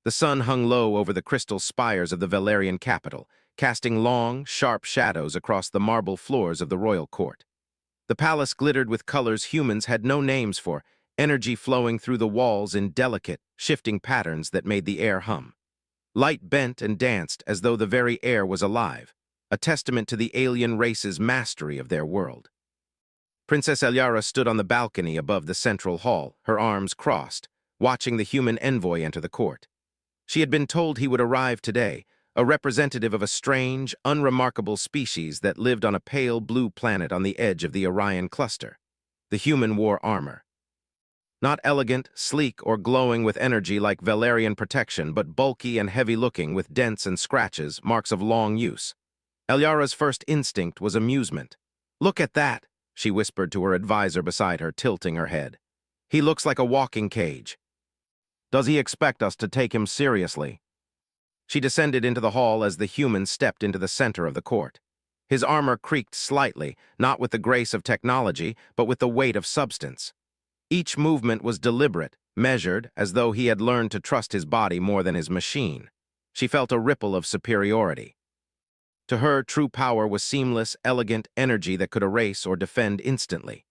The sun hung low over the crystal spires of the Valerian capital, casting long, sharp shadows across the marble floors of the royal court. The palace glittered with colors humans had no names for, energy flowing through the walls in delicate, shifting patterns that made the air hum. Light bent and danced as though the very air was alive, a testament to the alien race's mastery of their world. Princess Elyara stood on the balcony above the central hall, her arms crossed, watching the human envoy enter the court. She had been told he would arrive today, a representative of a strange, unremarkable species that lived on a pale blue planet on the edge of the Orion cluster. The human wore armor. Not elegant, sleek, or glowing with energy like Valerian protection, but bulky and heavy-looking with dents and scratches, marks of long use. Elyara's first instinct was amusement. "Look at that," she whispered to her advisor beside her, tilting her head. "He looks like a walking cage. Does he expect us to take him seriously?" She descended into the hall as the human stepped into the center of the court. His armor creaked slightly, not with the grace of technology, but with the weight of substance. Each movement was deliberate, measured, as though he had learned to trust his body more than his machine. She felt a ripple of superiority. To her, true power was seamless, elegant energy that could erase or defend instantly.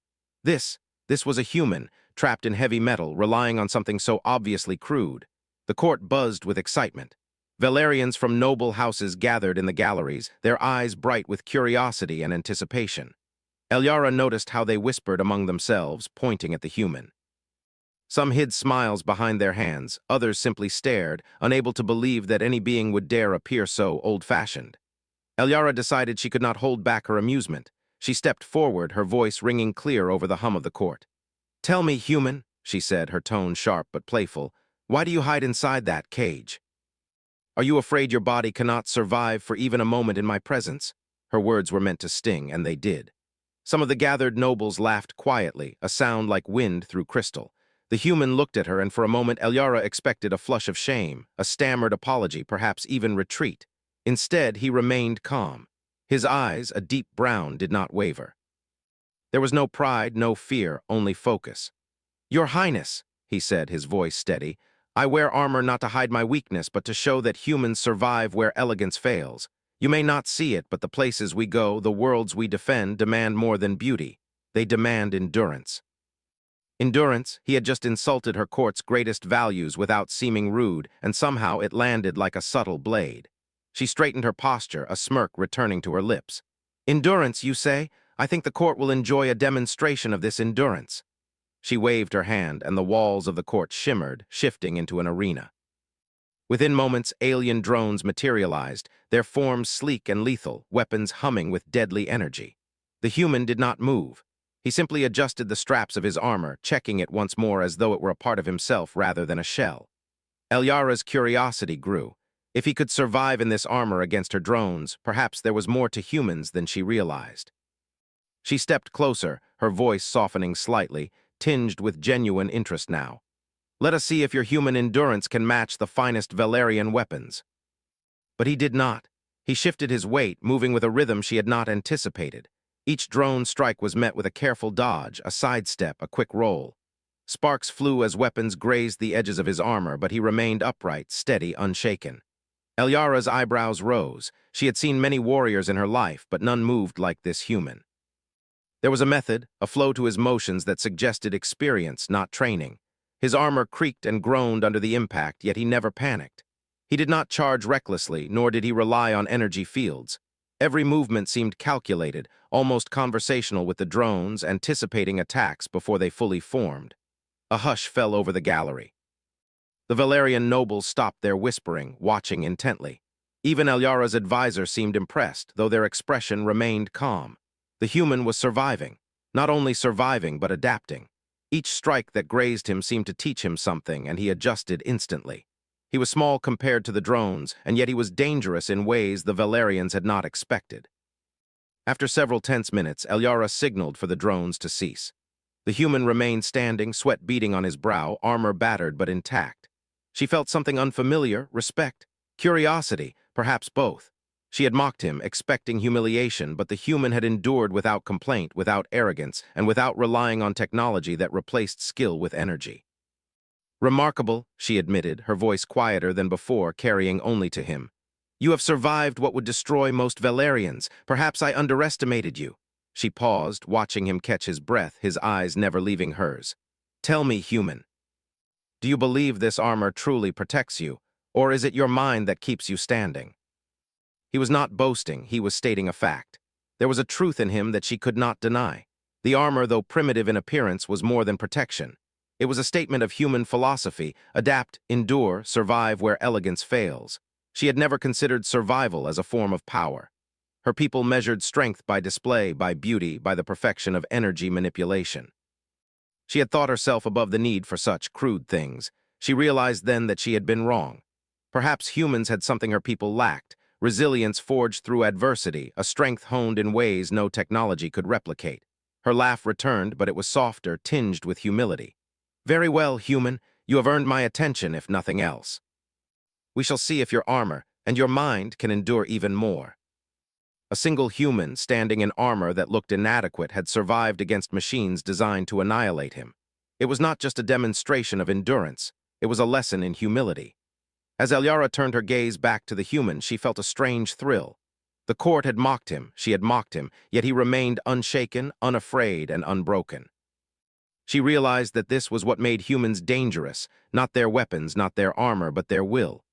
This was a human, trapped in heavy metal, relying on something so obviously crude. The court buzzed with excitement. Valerians from noble houses gathered in the galleries, their eyes bright with curiosity and anticipation. Elyara noticed how they whispered among themselves, pointing at the human. Some hid smiles behind their hands, others simply stared, unable to believe that any being would dare appear so old-fashioned. Elyara decided she could not hold back her amusement. She stepped forward, her voice ringing clear over the hum of the court. "Tell me, human," she said, her tone sharp but playful, "why do you hide inside that cage? Are you afraid your body cannot survive for even a moment in my presence?" Her words were meant to sting, and they did. Some of the gathered nobles laughed quietly, a sound like wind through crystal. The human looked at her, and for a moment Elyara expected a flush of shame, a stammered apology, perhaps even retreat. Instead, he remained calm. His eyes, a deep brown, did not waver. There was no pride, no fear, only focus. "Your Highness," he said, his voice steady, "I wear armor not to hide my weakness, but to show that humans survive where elegance fails. You may not see it, but the places we go, the worlds we defend, demand more than beauty. They demand endurance." Endurance, he had just insulted her court's greatest values without seeming rude, and somehow it landed like a subtle blade. She straightened her posture, a smirk returning to her lips. "Endurance, you say? I think the court will enjoy a demonstration of this endurance." She waved her hand, and the walls of the court shimmered, shifting into an arena. Within moments, alien drones materialized, their forms sleek and lethal, weapons humming with deadly energy. The human did not move. He simply adjusted the straps of his armor, checking it once more as though it were a part of himself rather than a shell. Elyara's curiosity grew. If he could survive in this armor against her drones, perhaps there was more to humans than she realized. She stepped closer, her voice softening slightly, tinged with genuine interest now. "Let us see if your human endurance can match the finest Valerian weapons." But he did not. He shifted his weight, moving with a rhythm she had not anticipated. Each drone strike was met with a careful dodge, a sidestep, a quick roll. Sparks flew as weapons grazed the edges of his armor, but he remained upright, steady, unshaken. Elyara's eyebrows rose. She had seen many warriors in her life, but none moved like this human. There was a method, a flow to his motions that suggested experience, not training. His armor creaked and groaned under the impact, yet he never panicked. He did not charge recklessly, nor did he rely on energy fields. Every movement seemed calculated, almost conversational with the drones, anticipating attacks before they fully formed. A hush fell over the gallery. The Valerian nobles stopped their whispering, watching intently. Even Elyara's advisor seemed impressed, though their expression remained calm. The human was surviving. Not only surviving, but adapting. Each strike that grazed him seemed to teach him something, and he adjusted instantly. He was small compared to the drones, and yet he was dangerous in ways the Valerians had not expected. After several tense minutes, Elyara signaled for the drones to cease. The human remained standing, sweat beading on his brow, armor battered but intact. She felt something unfamiliar, respect, curiosity, perhaps both. She had mocked him, expecting humiliation, but the human had endured without complaint, without arrogance, and without relying on technology that replaced skill with energy. Remarkable, she admitted, her voice quieter than before, carrying only to him. You have survived what would destroy most Valerians. Perhaps I underestimated you. She paused, watching him catch his breath, his eyes never leaving hers. Tell me, human, do you believe this armor truly protects you, or is it your mind that keeps you standing? He was not boasting, he was stating a fact. There was a truth in him that she could not deny. The armor, though primitive in appearance, was more than protection. It was a statement of human philosophy: adapt, endure, survive where elegance fails. She had never considered survival as a form of power. Her people measured strength by display, by beauty, by the perfection of energy manipulation. She had thought herself above the need for such crude things. She realized then that she had been wrong. Perhaps humans had something her people lacked: resilience forged through adversity, a strength honed in ways no technology could replicate. Her laugh returned, but it was softer, tinged with humility. Very well, human, you have earned my attention, if nothing else. We shall see if your armor and your mind can endure even more. A single human, standing in armor that looked inadequate, had survived against machines designed to annihilate him. It was not just a demonstration of endurance, it was a lesson in humility. As Elyara turned her gaze back to the human, she felt a strange thrill. The court had mocked him, she had mocked him, yet he remained unshaken, unafraid, and unbroken. She realized that this was what made humans dangerous: not their weapons, not their armor, but their will.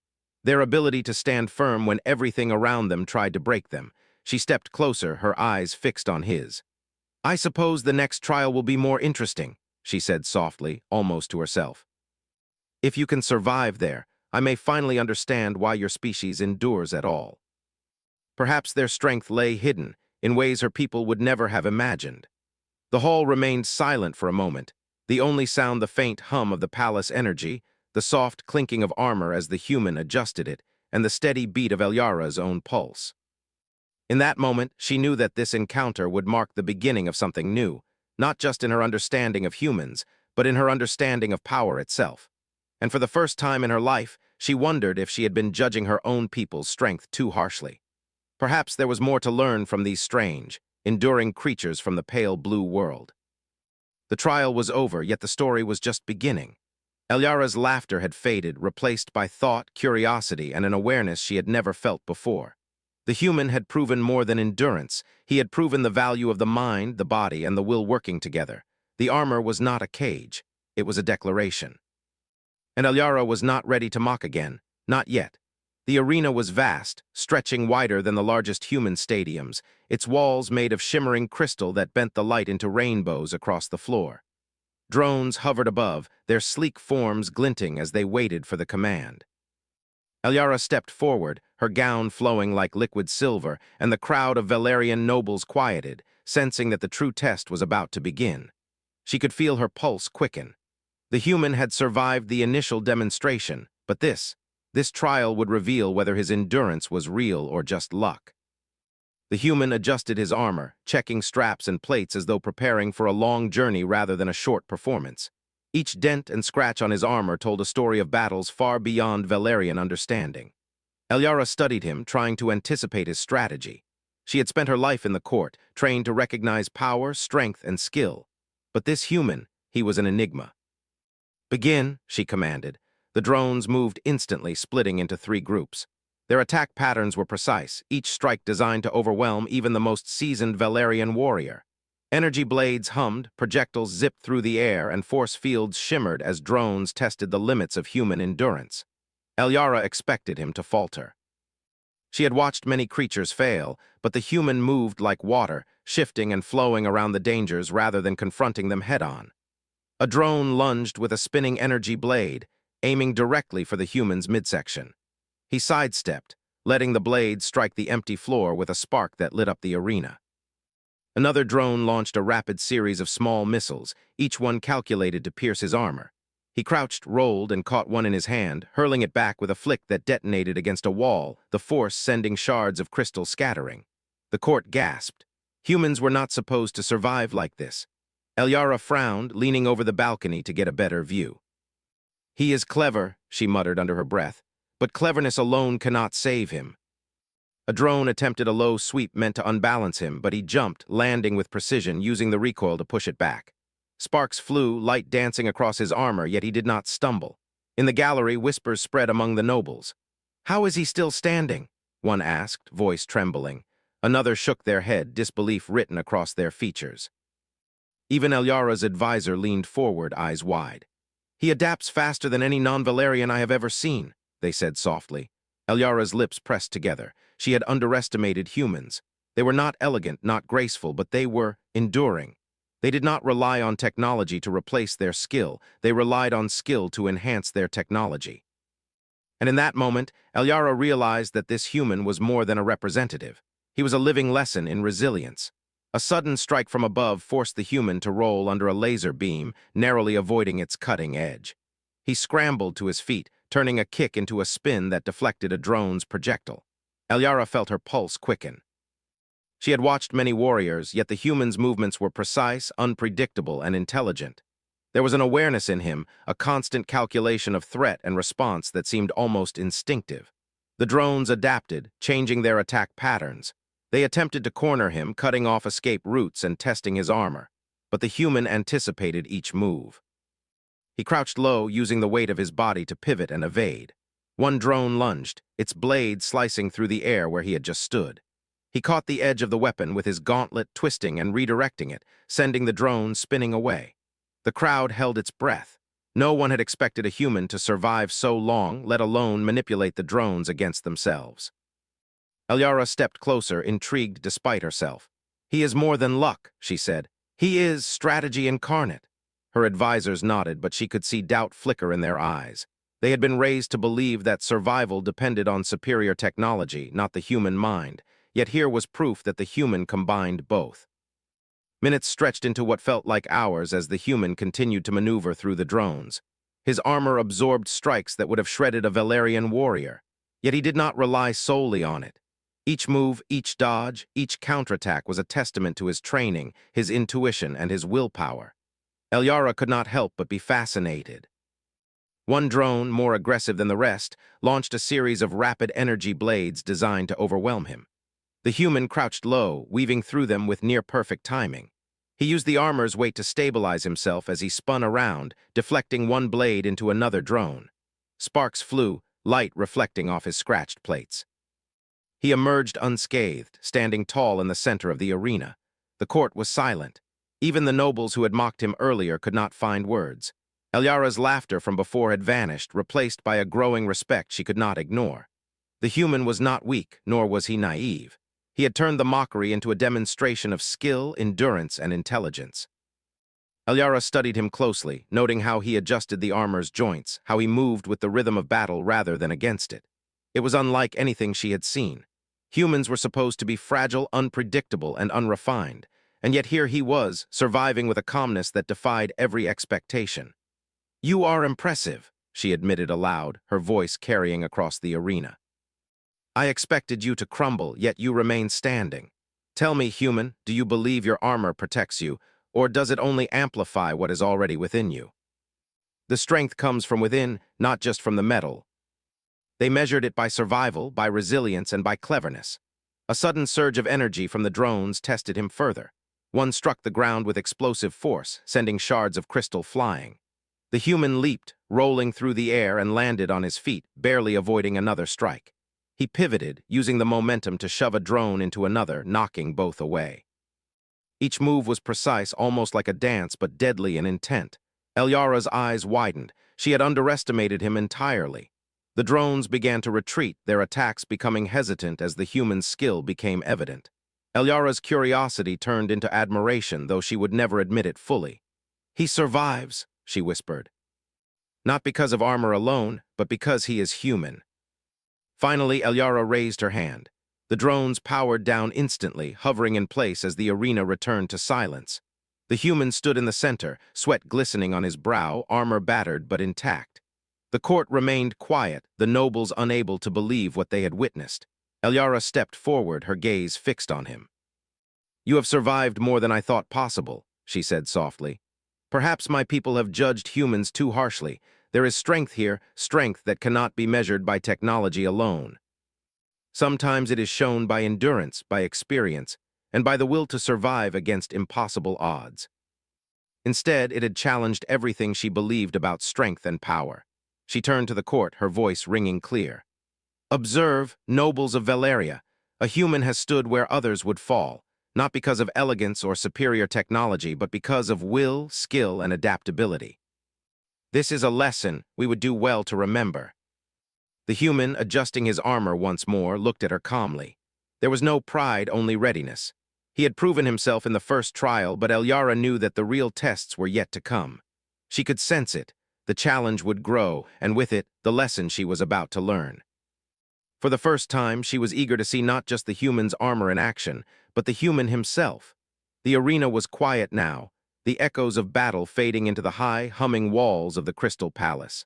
Their ability to stand firm when everything around them tried to break them. She stepped closer, her eyes fixed on his. I suppose the next trial will be more interesting, she said softly, almost to herself. If you can survive there, I may finally understand why your species endures at all. Perhaps their strength lay hidden, in ways her people would never have imagined. The hall remained silent for a moment, the only sound the faint hum of the palace energy, the soft clinking of armor as the human adjusted it, and the steady beat of Elyara's own pulse. In that moment, she knew that this encounter would mark the beginning of something new, not just in her understanding of humans, but in her understanding of power itself. And for the first time in her life, she wondered if she had been judging her own people's strength too harshly. Perhaps there was more to learn from these strange, enduring creatures from the pale blue world. The trial was over, yet the story was just beginning. Elyara's laughter had faded, replaced by thought, curiosity, and an awareness she had never felt before. The human had proven more than endurance. He had proven the value of the mind, the body, and the will working together. The armor was not a cage. It was a declaration. And Elyara was not ready to mock again. Not yet. The arena was vast, stretching wider than the largest human stadiums, its walls made of shimmering crystal that bent the light into rainbows across the floor. Drones hovered above, their sleek forms glinting as they waited for the command. Elyara stepped forward, her gown flowing like liquid silver, and the crowd of Valerian nobles quieted, sensing that the true test was about to begin. She could feel her pulse quicken. The human had survived the initial demonstration, but this trial would reveal whether his endurance was real or just luck. The human adjusted his armor, checking straps and plates as though preparing for a long journey rather than a short performance. Each dent and scratch on his armor told a story of battles far beyond Valerian understanding. Elyara studied him, trying to anticipate his strategy. She had spent her life in the court, trained to recognize power, strength, and skill. But this human, he was an enigma. Begin, she commanded. The drones moved instantly, splitting into 3 groups. Their attack patterns were precise, each strike designed to overwhelm even the most seasoned Valerian warrior. Energy blades hummed, projectiles zipped through the air, and force fields shimmered as drones tested the limits of human endurance. Elyara expected him to falter. She had watched many creatures fail, but the human moved like water, shifting and flowing around the dangers rather than confronting them head-on. A drone lunged with a spinning energy blade, aiming directly for the human's midsection. He sidestepped, letting the blade strike the empty floor with a spark that lit up the arena. Another drone launched a rapid series of small missiles, each one calculated to pierce his armor. He crouched, rolled, and caught one in his hand, hurling it back with a flick that detonated against a wall, the force sending shards of crystal scattering. The court gasped. Humans were not supposed to survive like this. Elyara frowned, leaning over the balcony to get a better view. He is clever, she muttered under her breath, but cleverness alone cannot save him. A drone attempted a low sweep meant to unbalance him, but he jumped, landing with precision, using the recoil to push it back. Sparks flew, light dancing across his armor, yet he did not stumble. In the gallery, whispers spread among the nobles. "How is he still standing?" one asked, voice trembling. Another shook their head, disbelief written across their features. Even Elyara's advisor leaned forward, eyes wide. "He adapts faster than any non-Valerian I have ever seen," they said softly. Elyara's lips pressed together. She had underestimated humans. They were not elegant, not graceful, but they were enduring. They did not rely on technology to replace their skill. They relied on skill to enhance their technology. And in that moment, Elyara realized that this human was more than a representative. He was a living lesson in resilience. A sudden strike from above forced the human to roll under a laser beam, narrowly avoiding its cutting edge. He scrambled to his feet, turning a kick into a spin that deflected a drone's projectile. Elyara felt her pulse quicken. She had watched many warriors, yet the human's movements were precise, unpredictable, and intelligent. There was an awareness in him, a constant calculation of threat and response that seemed almost instinctive. The drones adapted, changing their attack patterns. They attempted to corner him, cutting off escape routes and testing his armor. But the human anticipated each move. He crouched low, using the weight of his body to pivot and evade. One drone lunged, its blade slicing through the air where he had just stood. He caught the edge of the weapon with his gauntlet, twisting and redirecting it, sending the drone spinning away. The crowd held its breath. No one had expected a human to survive so long, let alone manipulate the drones against themselves. Elyara stepped closer, intrigued despite herself. "He is more than luck," she said. "He is strategy incarnate." Her advisors nodded, but she could see doubt flicker in their eyes. They had been raised to believe that survival depended on superior technology, not the human mind. Yet here was proof that the human combined both. Minutes stretched into what felt like hours as the human continued to maneuver through the drones. His armor absorbed strikes that would have shredded a Valerian warrior. Yet he did not rely solely on it. Each move, each dodge, each counterattack was a testament to his training, his intuition, and his willpower. Elyara could not help but be fascinated. One drone, more aggressive than the rest, launched a series of rapid energy blades designed to overwhelm him. The human crouched low, weaving through them with near-perfect timing. He used the armor's weight to stabilize himself as he spun around, deflecting one blade into another drone. Sparks flew, light reflecting off his scratched plates. He emerged unscathed, standing tall in the center of the arena. The court was silent. Even the nobles who had mocked him earlier could not find words. Elyara's laughter from before had vanished, replaced by a growing respect she could not ignore. The human was not weak, nor was he naive. He had turned the mockery into a demonstration of skill, endurance, and intelligence. Elyara studied him closely, noting how he adjusted the armor's joints, how he moved with the rhythm of battle rather than against it. It was unlike anything she had seen. Humans were supposed to be fragile, unpredictable, and unrefined, and yet here he was, surviving with a calmness that defied every expectation. "You are impressive," she admitted aloud, her voice carrying across the arena. "I expected you to crumble, yet you remain standing. Tell me, human, do you believe your armor protects you, or does it only amplify what is already within you? The strength comes from within, not just from the metal." They measured it by survival, by resilience, and by cleverness. A sudden surge of energy from the drones tested him further. One struck the ground with explosive force, sending shards of crystal flying. The human leaped, rolling through the air, and landed on his feet, barely avoiding another strike. He pivoted, using the momentum to shove a drone into another, knocking both away. Each move was precise, almost like a dance, but deadly in intent. Elyara's eyes widened. She had underestimated him entirely. The drones began to retreat, their attacks becoming hesitant as the human's skill became evident. Elyara's curiosity turned into admiration, though she would never admit it fully. "He survives," she whispered. "Not because of armor alone, but because he is human." Finally, Elyara raised her hand. The drones powered down instantly, hovering in place as the arena returned to silence. The human stood in the center, sweat glistening on his brow, armor battered but intact. The court remained quiet, the nobles unable to believe what they had witnessed. Elyara stepped forward, her gaze fixed on him. "You have survived more than I thought possible," she said softly. "Perhaps my people have judged humans too harshly. There is strength here, strength that cannot be measured by technology alone. Sometimes it is shown by endurance, by experience, and by the will to survive against impossible odds." Instead, it had challenged everything she believed about strength and power. She turned to the court, her voice ringing clear. "Observe, nobles of Valeria. A human has stood where others would fall, not because of elegance or superior technology, but because of will, skill, and adaptability. This is a lesson we would do well to remember." The human, adjusting his armor once more, looked at her calmly. There was no pride, only readiness. He had proven himself in the first trial, but Elyara knew that the real tests were yet to come. She could sense it. The challenge would grow, and with it, the lesson she was about to learn. For the first time, she was eager to see not just the human's armor in action, but the human himself. The arena was quiet now, the echoes of battle fading into the high, humming walls of the Crystal Palace.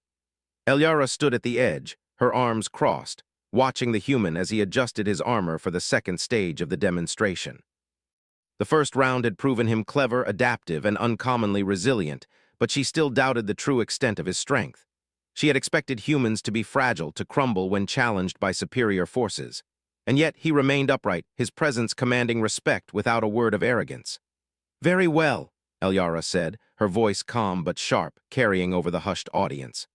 Elyara stood at the edge, her arms crossed, watching the human as he adjusted his armor for the second stage of the demonstration. The first round had proven him clever, adaptive, and uncommonly resilient, but she still doubted the true extent of his strength. She had expected humans to be fragile, to crumble when challenged by superior forces. And yet he remained upright, his presence commanding respect without a word of arrogance. "Very well," Elyara said, her voice calm but sharp, carrying over the hushed audience.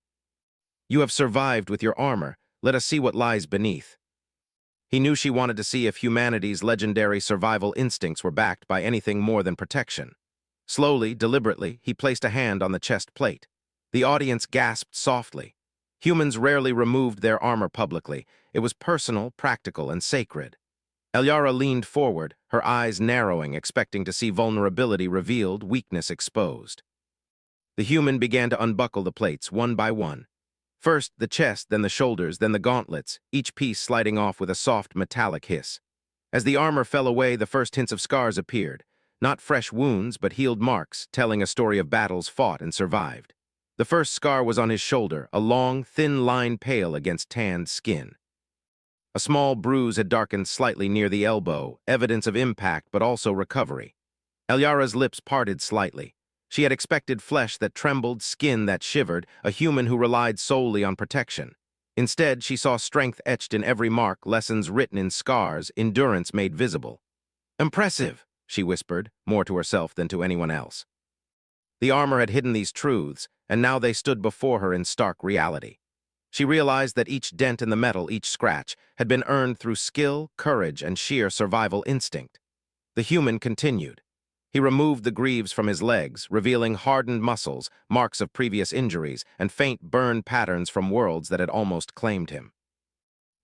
"You have survived with your armor. Let us see what lies beneath." He knew she wanted to see if humanity's legendary survival instincts were backed by anything more than protection. Slowly, deliberately, he placed a hand on the chest plate. The audience gasped softly. Humans rarely removed their armor publicly. It was personal, practical, and sacred. Elyara leaned forward, her eyes narrowing, expecting to see vulnerability revealed, weakness exposed. The human began to unbuckle the plates, one by one. First the chest, then the shoulders, then the gauntlets, each piece sliding off with a soft, metallic hiss. As the armor fell away, the first hints of scars appeared. Not fresh wounds, but healed marks, telling a story of battles fought and survived. The first scar was on his shoulder, a long, thin line pale against tanned skin. A small bruise had darkened slightly near the elbow, evidence of impact but also recovery. Elyara's lips parted slightly. She had expected flesh that trembled, skin that shivered, a human who relied solely on protection. Instead, she saw strength etched in every mark, lessons written in scars, endurance made visible. "Impressive," she whispered, more to herself than to anyone else. The armor had hidden these truths, and now they stood before her in stark reality. She realized that each dent in the metal, each scratch, had been earned through skill, courage, and sheer survival instinct. The human continued. He removed the greaves from his legs, revealing hardened muscles, marks of previous injuries, and faint burn patterns from worlds that had almost claimed him.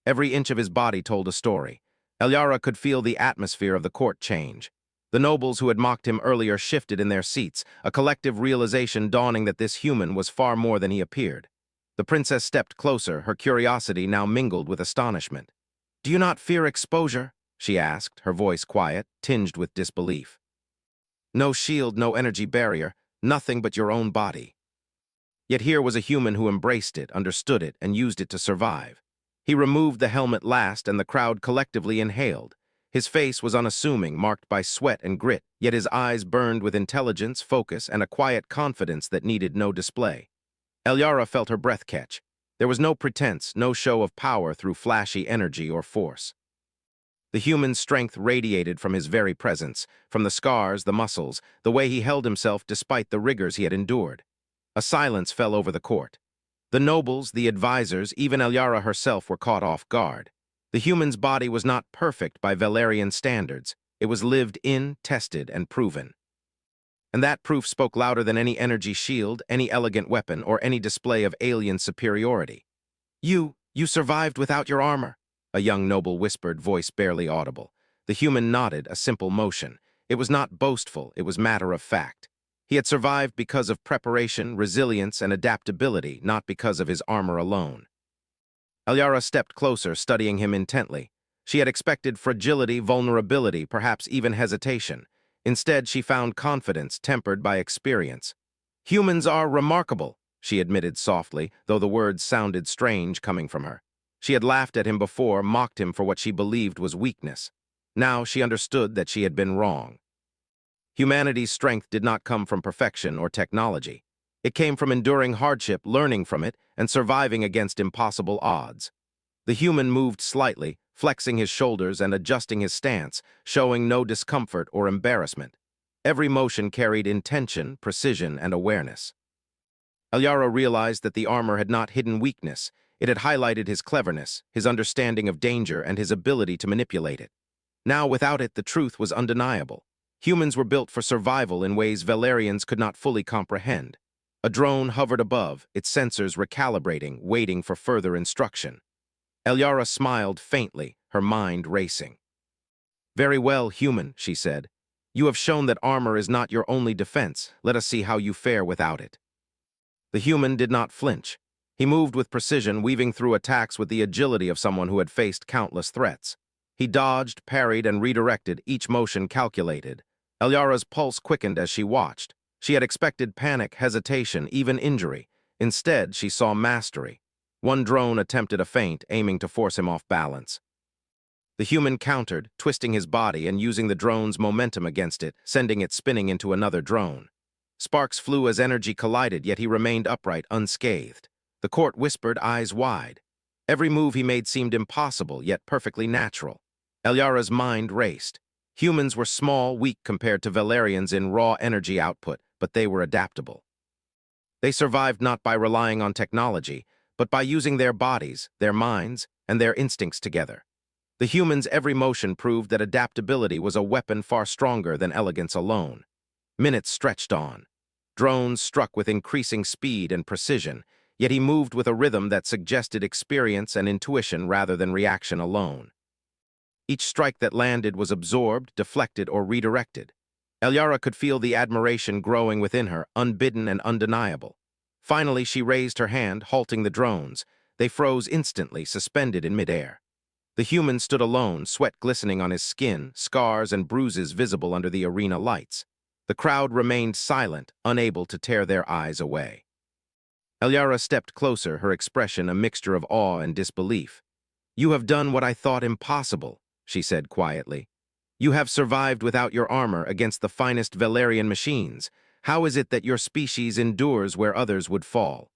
Every inch of his body told a story. Elyara could feel the atmosphere of the court change. The nobles who had mocked him earlier shifted in their seats, a collective realization dawning that this human was far more than he appeared. The princess stepped closer, her curiosity now mingled with astonishment. "Do you not fear exposure?" she asked, her voice quiet, tinged with disbelief. "No shield, no energy barrier, nothing but your own body." Yet here was a human who embraced it, understood it, and used it to survive. He removed the helmet last, and the crowd collectively inhaled. His face was unassuming, marked by sweat and grit, yet his eyes burned with intelligence, focus, and a quiet confidence that needed no display. Elyara felt her breath catch. There was no pretense, no show of power through flashy energy or force. The human strength radiated from his very presence, from the scars, the muscles, the way he held himself despite the rigors he had endured. A silence fell over the court. The nobles, the advisors, even Elyara herself were caught off guard. The human's body was not perfect by Valerian standards. It was lived in, tested, and proven. And that proof spoke louder than any energy shield, any elegant weapon, or any display of alien superiority. You survived without your armor," a young noble whispered, voice barely audible. The human nodded, a simple motion. It was not boastful, it was matter of fact. He had survived because of preparation, resilience, and adaptability, not because of his armor alone. Elyara stepped closer, studying him intently. She had expected fragility, vulnerability, perhaps even hesitation. Instead, she found confidence tempered by experience. "Humans are remarkable," she admitted softly, though the words sounded strange coming from her. She had laughed at him before, mocked him for what she believed was weakness. Now she understood that she had been wrong. Humanity's strength did not come from perfection or technology. It came from enduring hardship, learning from it, and surviving against impossible odds. The human moved slightly, flexing his shoulders and adjusting his stance, showing no discomfort or embarrassment. Every motion carried intention, precision, and awareness. Elyara realized that the armor had not hidden weakness. It had highlighted his cleverness, his understanding of danger, and his ability to manipulate it. Now, without it, the truth was undeniable. Humans were built for survival in ways Valerians could not fully comprehend. A drone hovered above, its sensors recalibrating, waiting for further instruction. Elyara smiled faintly, her mind racing. "Very well, human," she said. "You have shown that armor is not your only defense. Let us see how you fare without it." The human did not flinch. He moved with precision, weaving through attacks with the agility of someone who had faced countless threats. He dodged, parried, and redirected, each motion calculated. Elyara's pulse quickened as she watched. She had expected panic, hesitation, even injury. Instead, she saw mastery. One drone attempted a feint, aiming to force him off balance. The human countered, twisting his body and using the drone's momentum against it, sending it spinning into another drone. Sparks flew as energy collided, yet he remained upright, unscathed. The court whispered, eyes wide. Every move he made seemed impossible, yet perfectly natural. Elyara's mind raced. Humans were small, weak compared to Valerians in raw energy output, but they were adaptable. They survived not by relying on technology, but by using their bodies, their minds, and their instincts together. The humans' every motion proved that adaptability was a weapon far stronger than elegance alone. Minutes stretched on. Drones struck with increasing speed and precision, yet he moved with a rhythm that suggested experience and intuition rather than reaction alone. Each strike that landed was absorbed, deflected, or redirected. Elyara could feel the admiration growing within her, unbidden and undeniable. Finally, she raised her hand, halting the drones. They froze instantly, suspended in midair. The human stood alone, sweat glistening on his skin, scars and bruises visible under the arena lights. The crowd remained silent, unable to tear their eyes away. Elyara stepped closer, her expression a mixture of awe and disbelief. "You have done what I thought impossible," she said quietly. "You have survived without your armor against the finest Valerian machines. How is it that your species endures where others would fall?"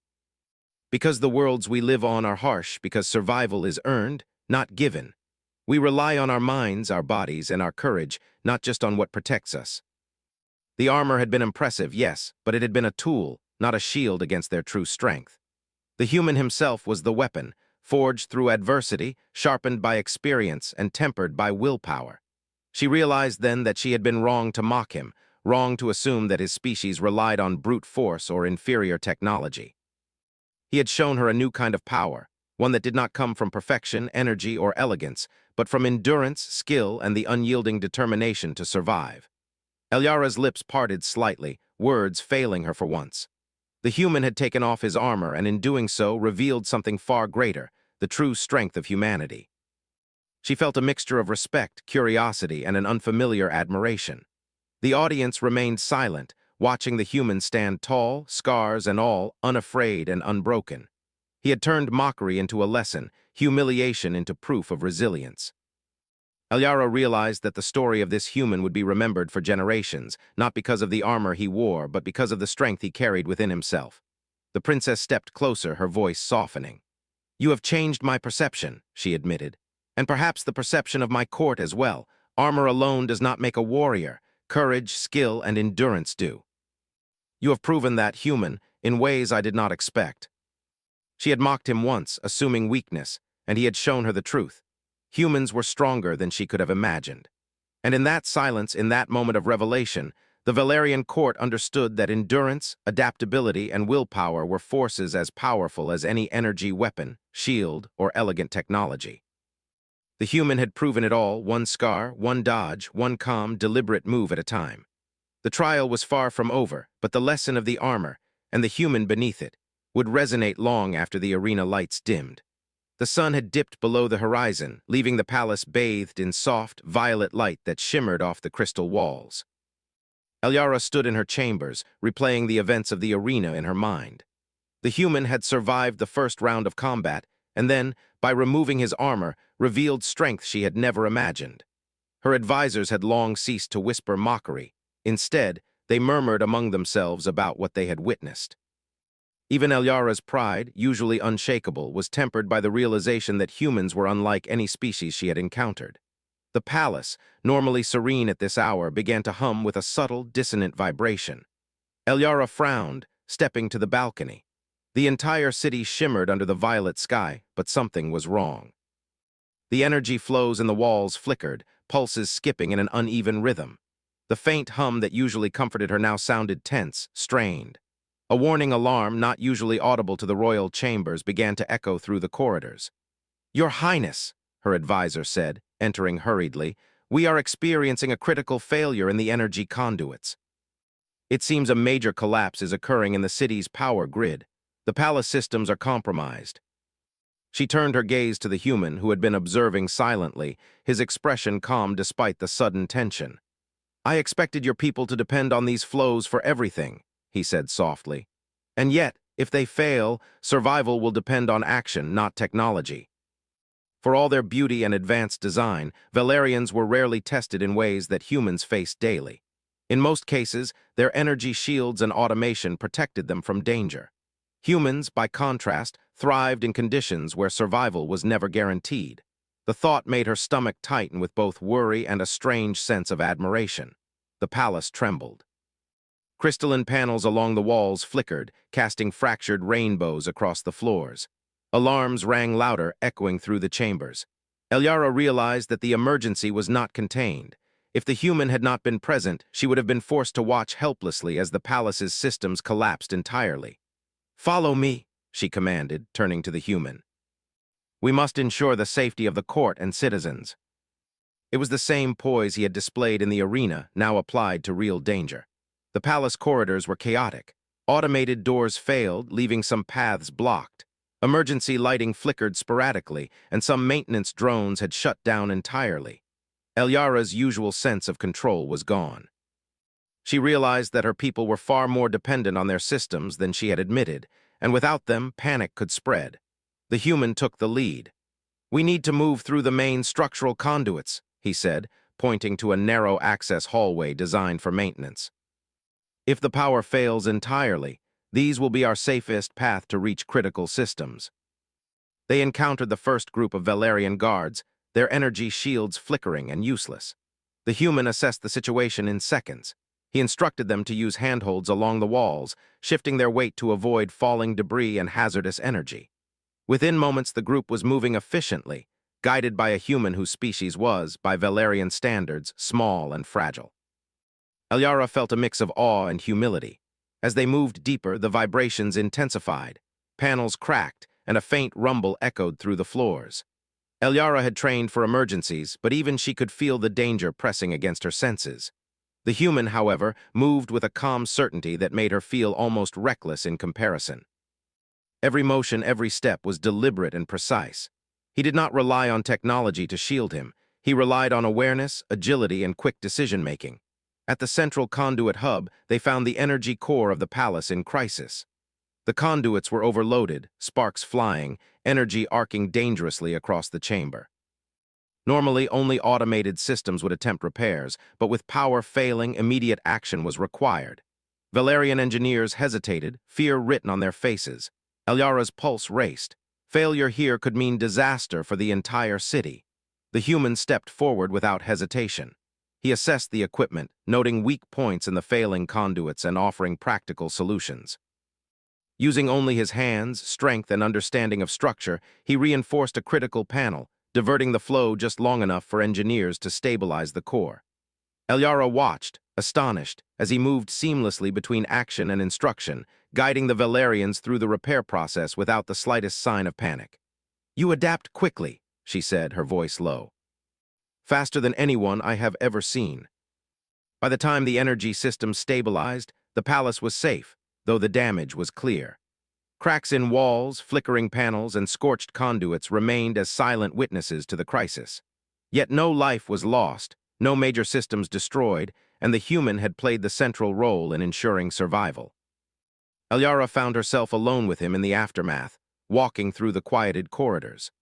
"Because the worlds we live on are harsh, because survival is earned, not given. We rely on our minds, our bodies, and our courage, not just on what protects us." The armor had been impressive, yes, but it had been a tool, not a shield against their true strength. The human himself was the weapon, forged through adversity, sharpened by experience, and tempered by willpower. She realized then that she had been wrong to mock him, wrong to assume that his species relied on brute force or inferior technology. He had shown her a new kind of power, one that did not come from perfection, energy, or elegance, but from endurance, skill, and the unyielding determination to survive. Elyara's lips parted slightly, words failing her for once. The human had taken off his armor and in doing so revealed something far greater, the true strength of humanity. She felt a mixture of respect, curiosity, and an unfamiliar admiration. The audience remained silent, watching the human stand tall, scars and all, unafraid and unbroken. He had turned mockery into a lesson, humiliation into proof of resilience. Elyara realized that the story of this human would be remembered for generations, not because of the armor he wore, but because of the strength he carried within himself. The princess stepped closer, her voice softening. "You have changed my perception," she admitted, "and perhaps the perception of my court as well. Armor alone does not make a warrior. Courage, skill, and endurance do. You have proven that human, in ways I did not expect." She had mocked him once, assuming weakness, and he had shown her the truth. Humans were stronger than she could have imagined. And in that silence, in that moment of revelation, the Valerian court understood that endurance, adaptability, and willpower were forces as powerful as any energy weapon, shield, or elegant technology. The human had proven it all, one scar, one dodge, one calm, deliberate move at a time. The trial was far from over, but the lesson of the armor, and the human beneath it, would resonate long after the arena lights dimmed. The sun had dipped below the horizon, leaving the palace bathed in soft, violet light that shimmered off the crystal walls. Elyara stood in her chambers, replaying the events of the arena in her mind. The human had survived the first round of combat, and then, by removing his armor, revealed strength she had never imagined. Her advisors had long ceased to whisper mockery. Instead, they murmured among themselves about what they had witnessed. Even Elyara's pride, usually unshakable, was tempered by the realization that humans were unlike any species she had encountered. The palace, normally serene at this hour, began to hum with a subtle, dissonant vibration. Elyara frowned, stepping to the balcony. The entire city shimmered under the violet sky, but something was wrong. The energy flows in the walls flickered, pulses skipping in an uneven rhythm. The faint hum that usually comforted her now sounded tense, strained. A warning alarm, not usually audible to the royal chambers, began to echo through the corridors. "Your Highness," her advisor said, entering hurriedly, "we are experiencing a critical failure in the energy conduits. It seems a major collapse is occurring in the city's power grid. The palace systems are compromised." She turned her gaze to the human who had been observing silently, his expression calm despite the sudden tension. "I expected your people to depend on these flows for everything," he said softly. "And yet, if they fail, survival will depend on action, not technology." For all their beauty and advanced design, Valerians were rarely tested in ways that humans face daily. In most cases, their energy shields and automation protected them from danger. Humans, by contrast, thrived in conditions where survival was never guaranteed. The thought made her stomach tighten with both worry and a strange sense of admiration. The palace trembled. Crystalline panels along the walls flickered, casting fractured rainbows across the floors. Alarms rang louder, echoing through the chambers. Elyara realized that the emergency was not contained. If the human had not been present, she would have been forced to watch helplessly as the palace's systems collapsed entirely. "Follow me," she commanded, turning to the human. "We must ensure the safety of the court and citizens." It was the same poise he had displayed in the arena, now applied to real danger. The palace corridors were chaotic. Automated doors failed, leaving some paths blocked. Emergency lighting flickered sporadically, and some maintenance drones had shut down entirely. Elyara's usual sense of control was gone. She realized that her people were far more dependent on their systems than she had admitted, and without them, panic could spread. The human took the lead. "We need to move through the main structural conduits," he said, pointing to a narrow access hallway designed for maintenance. "If the power fails entirely, these will be our safest path to reach critical systems." They encountered the first group of Valerian guards, their energy shields flickering and useless. The human assessed the situation in seconds. He instructed them to use handholds along the walls, shifting their weight to avoid falling debris and hazardous energy. Within moments, the group was moving efficiently, guided by a human whose species was, by Valerian standards, small and fragile. Elyara felt a mix of awe and humility. As they moved deeper, the vibrations intensified. Panels cracked, and a faint rumble echoed through the floors. Elyara had trained for emergencies, but even she could feel the danger pressing against her senses. The human, however, moved with a calm certainty that made her feel almost reckless in comparison. Every motion, every step was deliberate and precise. He did not rely on technology to shield him. He relied on awareness, agility, and quick decision-making. At the central conduit hub, they found the energy core of the palace in crisis. The conduits were overloaded, sparks flying, energy arcing dangerously across the chamber. Normally, only automated systems would attempt repairs, but with power failing, immediate action was required. Valerian engineers hesitated, fear written on their faces. Elyara's pulse raced. Failure here could mean disaster for the entire city. The human stepped forward without hesitation. He assessed the equipment, noting weak points in the failing conduits and offering practical solutions. Using only his hands, strength, and understanding of structure, he reinforced a critical panel, diverting the flow just long enough for engineers to stabilize the core. Elyara watched, astonished, as he moved seamlessly between action and instruction, guiding the Valerians through the repair process without the slightest sign of panic. "You adapt quickly," she said, her voice low. "Faster than anyone I have ever seen." By the time the energy system stabilized, the palace was safe, though the damage was clear. Cracks in walls, flickering panels, and scorched conduits remained as silent witnesses to the crisis. Yet no life was lost, no major systems destroyed, and the human had played the central role in ensuring survival. Elyara found herself alone with him in the aftermath, walking through the quieted corridors.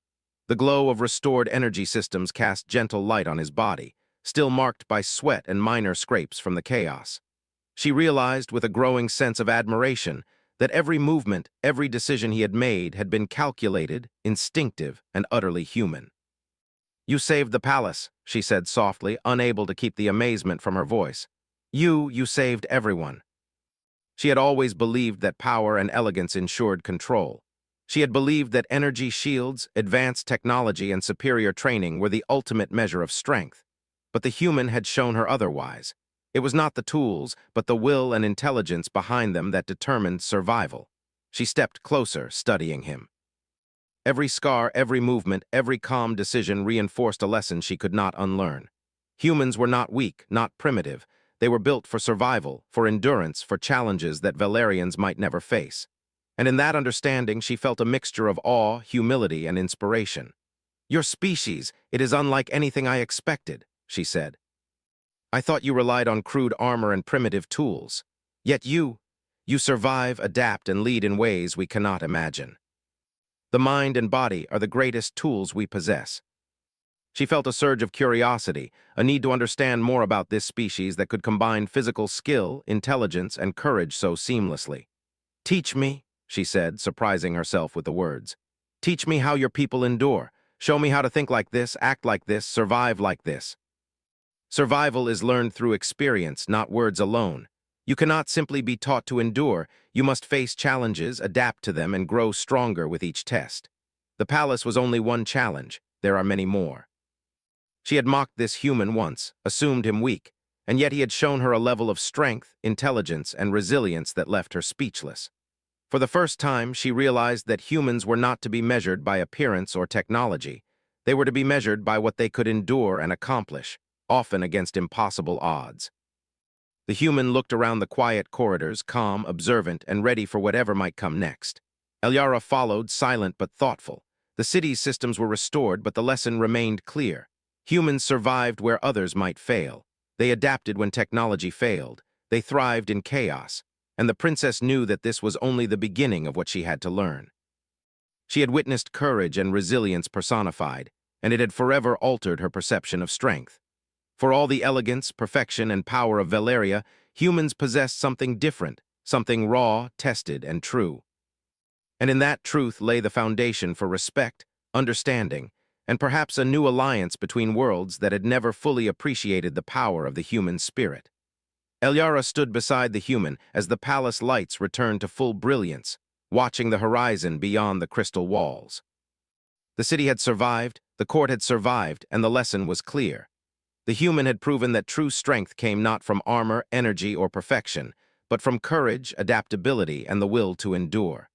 The glow of restored energy systems cast gentle light on his body, still marked by sweat and minor scrapes from the chaos. She realized with a growing sense of admiration that every movement, every decision he had made had been calculated, instinctive, and utterly human. "You saved the palace," she said softly, unable to keep the amazement from her voice. You saved everyone." She had always believed that power and elegance ensured control. She had believed that energy shields, advanced technology, and superior training were the ultimate measure of strength. But the human had shown her otherwise. It was not the tools, but the will and intelligence behind them that determined survival. She stepped closer, studying him. Every scar, every movement, every calm decision reinforced a lesson she could not unlearn. Humans were not weak, not primitive. They were built for survival, for endurance, for challenges that Valerians might never face. And in that understanding, she felt a mixture of awe, humility, and inspiration. "Your species, it is unlike anything I expected," she said. "I thought you relied on crude armor and primitive tools. Yet you survive, adapt, and lead in ways we cannot imagine. The mind and body are the greatest tools we possess." She felt a surge of curiosity, a need to understand more about this species that could combine physical skill, intelligence, and courage so seamlessly. "Teach me," she said, surprising herself with the words. "Teach me how your people endure. Show me how to think like this, act like this, survive like this." Survival is learned through experience, not words alone. You cannot simply be taught to endure. You must face challenges, adapt to them, and grow stronger with each test. The palace was only one challenge. There are many more. She had mocked this human once, assumed him weak, and yet he had shown her a level of strength, intelligence, and resilience that left her speechless. For the first time, she realized that humans were not to be measured by appearance or technology. They were to be measured by what they could endure and accomplish, often against impossible odds. The human looked around the quiet corridors, calm, observant, and ready for whatever might come next. Elyara followed, silent but thoughtful. The city's systems were restored, but the lesson remained clear. Humans survived where others might fail. They adapted when technology failed. They thrived in chaos. And the princess knew that this was only the beginning of what she had to learn. She had witnessed courage and resilience personified, and it had forever altered her perception of strength. For all the elegance, perfection, and power of Valeria, humans possessed something different, something raw, tested, and true. And in that truth lay the foundation for respect, understanding, and perhaps a new alliance between worlds that had never fully appreciated the power of the human spirit. Elyara stood beside the human as the palace lights returned to full brilliance, watching the horizon beyond the crystal walls. The city had survived, the court had survived, and the lesson was clear. The human had proven that true strength came not from armor, energy, or perfection, but from courage, adaptability, and the will to endure.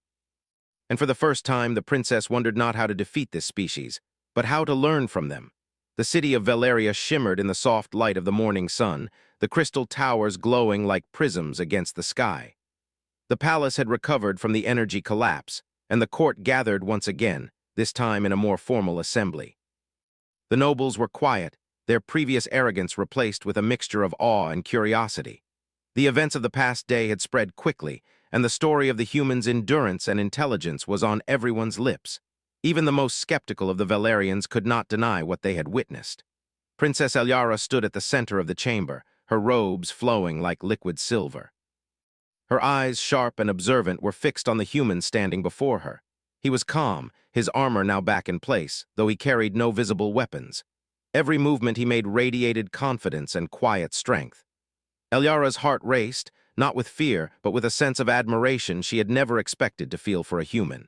And for the first time, the princess wondered not how to defeat this species, but how to learn from them. The city of Valeria shimmered in the soft light of the morning sun, the crystal towers glowing like prisms against the sky. The palace had recovered from the energy collapse, and the court gathered once again, this time in a more formal assembly. The nobles were quiet, their previous arrogance replaced with a mixture of awe and curiosity. The events of the past day had spread quickly, and the story of the humans' endurance and intelligence was on everyone's lips. Even the most skeptical of the Valerians could not deny what they had witnessed. Princess Elyara stood at the center of the chamber, her robes flowing like liquid silver. Her eyes, sharp and observant, were fixed on the human standing before her. He was calm, his armor now back in place, though he carried no visible weapons. Every movement he made radiated confidence and quiet strength. Elyara's heart raced, not with fear, but with a sense of admiration she had never expected to feel for a human.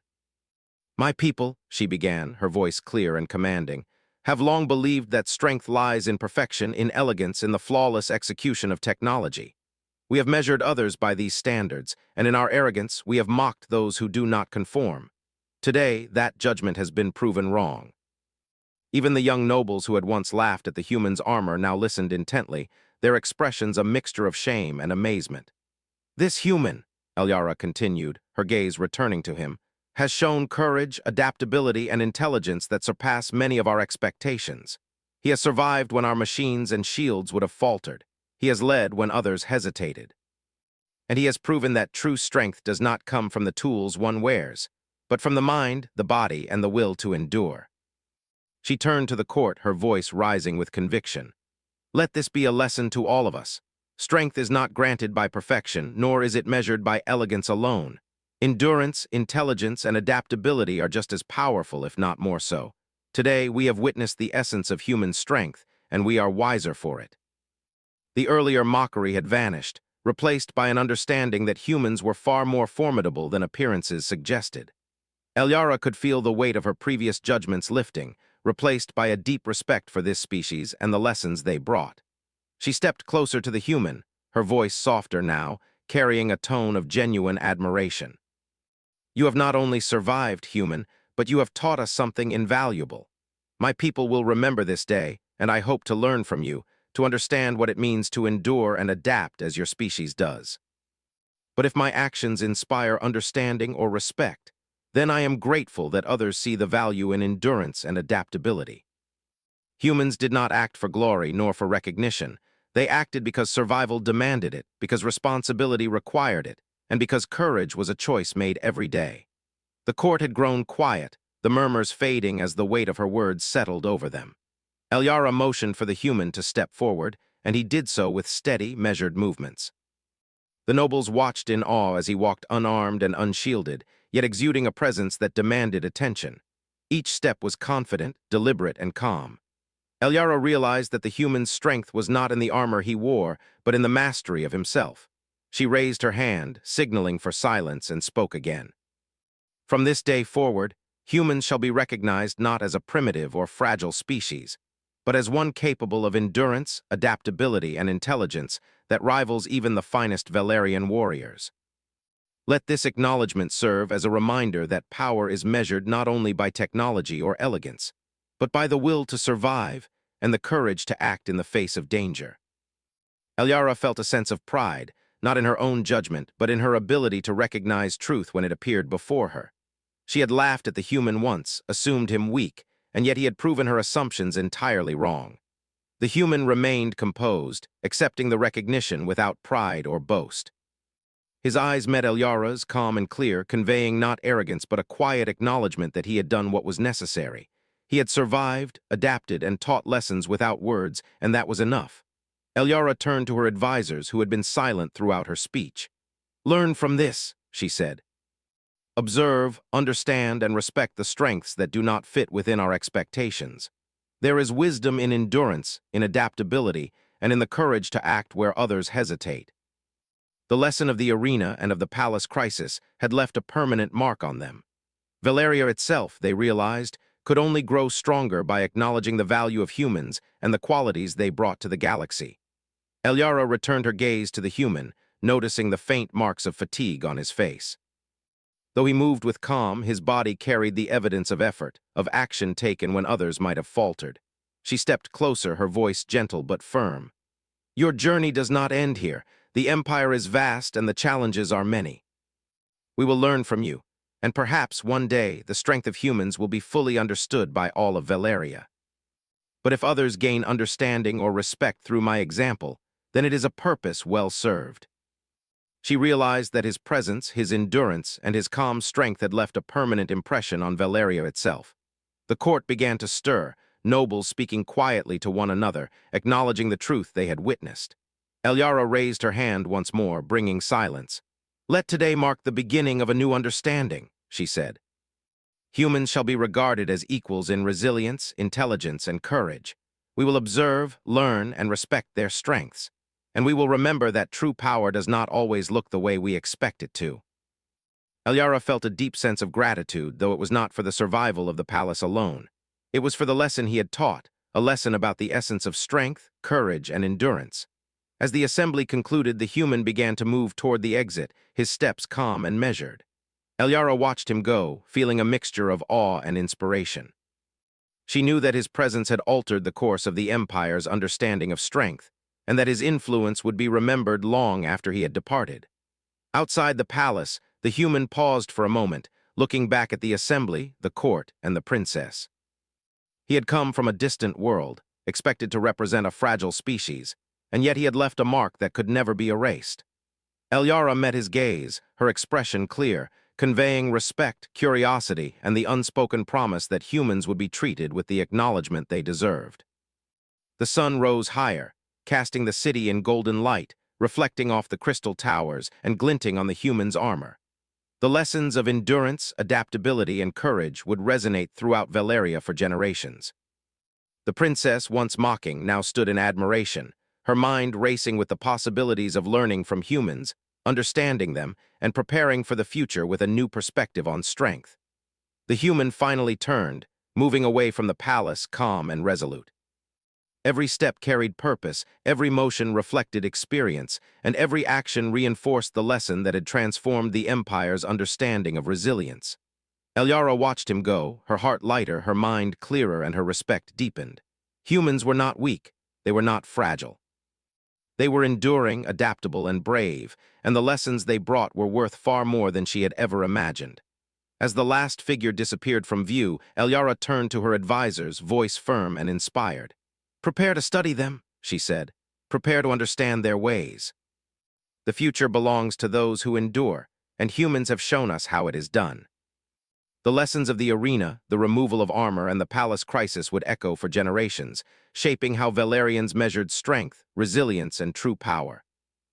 "My people," she began, her voice clear and commanding, "have long believed that strength lies in perfection, in elegance, in the flawless execution of technology. We have measured others by these standards, and in our arrogance we have mocked those who do not conform. Today, that judgment has been proven wrong." Even the young nobles who had once laughed at the human's armor now listened intently, their expressions a mixture of shame and amazement. "This human," Elyara continued, her gaze returning to him, "has shown courage, adaptability, and intelligence that surpass many of our expectations. He has survived when our machines and shields would have faltered. He has led when others hesitated. And he has proven that true strength does not come from the tools one wears, but from the mind, the body, and the will to endure." She turned to the court, her voice rising with conviction. "Let this be a lesson to all of us. Strength is not granted by perfection, nor is it measured by elegance alone. Endurance, intelligence, and adaptability are just as powerful, if not more so. Today, we have witnessed the essence of human strength, and we are wiser for it." The earlier mockery had vanished. replaced by an understanding that humans were far more formidable than appearances suggested. Elyara could feel the weight of her previous judgments lifting, replaced by a deep respect for this species and the lessons they brought. She stepped closer to the human, her voice softer now, carrying a tone of genuine admiration. "You have not only survived, human, but you have taught us something invaluable. My people will remember this day, and I hope to learn from you, to understand what it means to endure and adapt as your species does. But if my actions inspire understanding or respect, then I am grateful that others see the value in endurance and adaptability." Humans did not act for glory nor for recognition. They acted because survival demanded it, because responsibility required it, and because courage was a choice made every day. The court had grown quiet, the murmurs fading as the weight of her words settled over them. Elyara motioned for the human to step forward, and he did so with steady, measured movements. The nobles watched in awe as he walked unarmed and unshielded, yet exuding a presence that demanded attention. Each step was confident, deliberate, and calm. Elyara realized that the human's strength was not in the armor he wore, but in the mastery of himself. She raised her hand, signaling for silence, and spoke again. "From this day forward, humans shall be recognized not as a primitive or fragile species, but as one capable of endurance, adaptability, and intelligence that rivals even the finest Valerian warriors. Let this acknowledgement serve as a reminder that power is measured not only by technology or elegance, but by the will to survive and the courage to act in the face of danger." Elyara felt a sense of pride, not in her own judgment, but in her ability to recognize truth when it appeared before her. She had laughed at the human once, assumed him weak, and yet he had proven her assumptions entirely wrong. The human remained composed, accepting the recognition without pride or boast. His eyes met Elyara's, calm and clear, conveying not arrogance but a quiet acknowledgement that he had done what was necessary. He had survived, adapted, and taught lessons without words, and that was enough. Elyara turned to her advisors, who had been silent throughout her speech. "Learn from this," she said. "Observe, understand, and respect the strengths that do not fit within our expectations. There is wisdom in endurance, in adaptability, and in the courage to act where others hesitate." The lesson of the arena and of the palace crisis had left a permanent mark on them. Valeria itself, they realized, could only grow stronger by acknowledging the value of humans and the qualities they brought to the galaxy. Elyara returned her gaze to the human, noticing the faint marks of fatigue on his face. Though he moved with calm, his body carried the evidence of effort, of action taken when others might have faltered. She stepped closer, her voice gentle but firm. "Your journey does not end here. The Empire is vast and the challenges are many. We will learn from you, and perhaps one day the strength of humans will be fully understood by all of Valeria. But if others gain understanding or respect through my example, then it is a purpose well served." She realized that his presence, his endurance, and his calm strength had left a permanent impression on Valeria itself. The court began to stir, nobles speaking quietly to one another, acknowledging the truth they had witnessed. Elyara raised her hand once more, bringing silence. "Let today mark the beginning of a new understanding," she said. "Humans shall be regarded as equals in resilience, intelligence, and courage. We will observe, learn, and respect their strengths. And we will remember that true power does not always look the way we expect it to." Elyara felt a deep sense of gratitude, though it was not for the survival of the palace alone. It was for the lesson he had taught, a lesson about the essence of strength, courage, and endurance. As the assembly concluded, the human began to move toward the exit, his steps calm and measured. Elyara watched him go, feeling a mixture of awe and inspiration. She knew that his presence had altered the course of the Empire's understanding of strength, and that his influence would be remembered long after he had departed. Outside the palace, the human paused for a moment, looking back at the assembly, the court, and the princess. He had come from a distant world, expected to represent a fragile species, and yet he had left a mark that could never be erased. Elyara met his gaze, her expression clear, conveying respect, curiosity, and the unspoken promise that humans would be treated with the acknowledgement they deserved. The sun rose higher, casting the city in golden light, reflecting off the crystal towers and glinting on the human's armor. The lessons of endurance, adaptability, and courage would resonate throughout Valeria for generations. The princess, once mocking, now stood in admiration, her mind racing with the possibilities of learning from humans, understanding them, and preparing for the future with a new perspective on strength. The human finally turned, moving away from the palace calm and resolute. Every step carried purpose, every motion reflected experience, and every action reinforced the lesson that had transformed the Empire's understanding of resilience. Elyara watched him go, her heart lighter, her mind clearer, and her respect deepened. Humans were not weak, they were not fragile. They were enduring, adaptable, and brave, and the lessons they brought were worth far more than she had ever imagined. As the last figure disappeared from view, Elyara turned to her advisors, voice firm and inspired. "Prepare to study them," she said. "Prepare to understand their ways. The future belongs to those who endure, and humans have shown us how it is done." The lessons of the arena, the removal of armor, and the palace crisis would echo for generations, shaping how Valerians measured strength, resilience, and true power.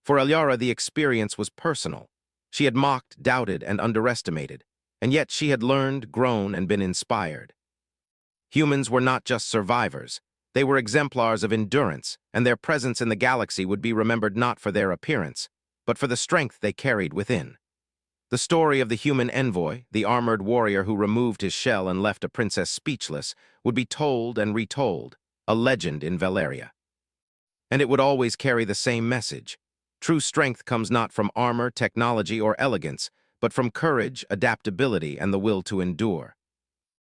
For Elyara, the experience was personal. She had mocked, doubted, and underestimated, and yet she had learned, grown, and been inspired. Humans were not just survivors. They were exemplars of endurance, and their presence in the galaxy would be remembered not for their appearance, but for the strength they carried within. The story of the human envoy, the armored warrior who removed his shell and left a princess speechless, would be told and retold, a legend in Valeria. And it would always carry the same message. True strength comes not from armor, technology, or elegance, but from courage, adaptability, and the will to endure.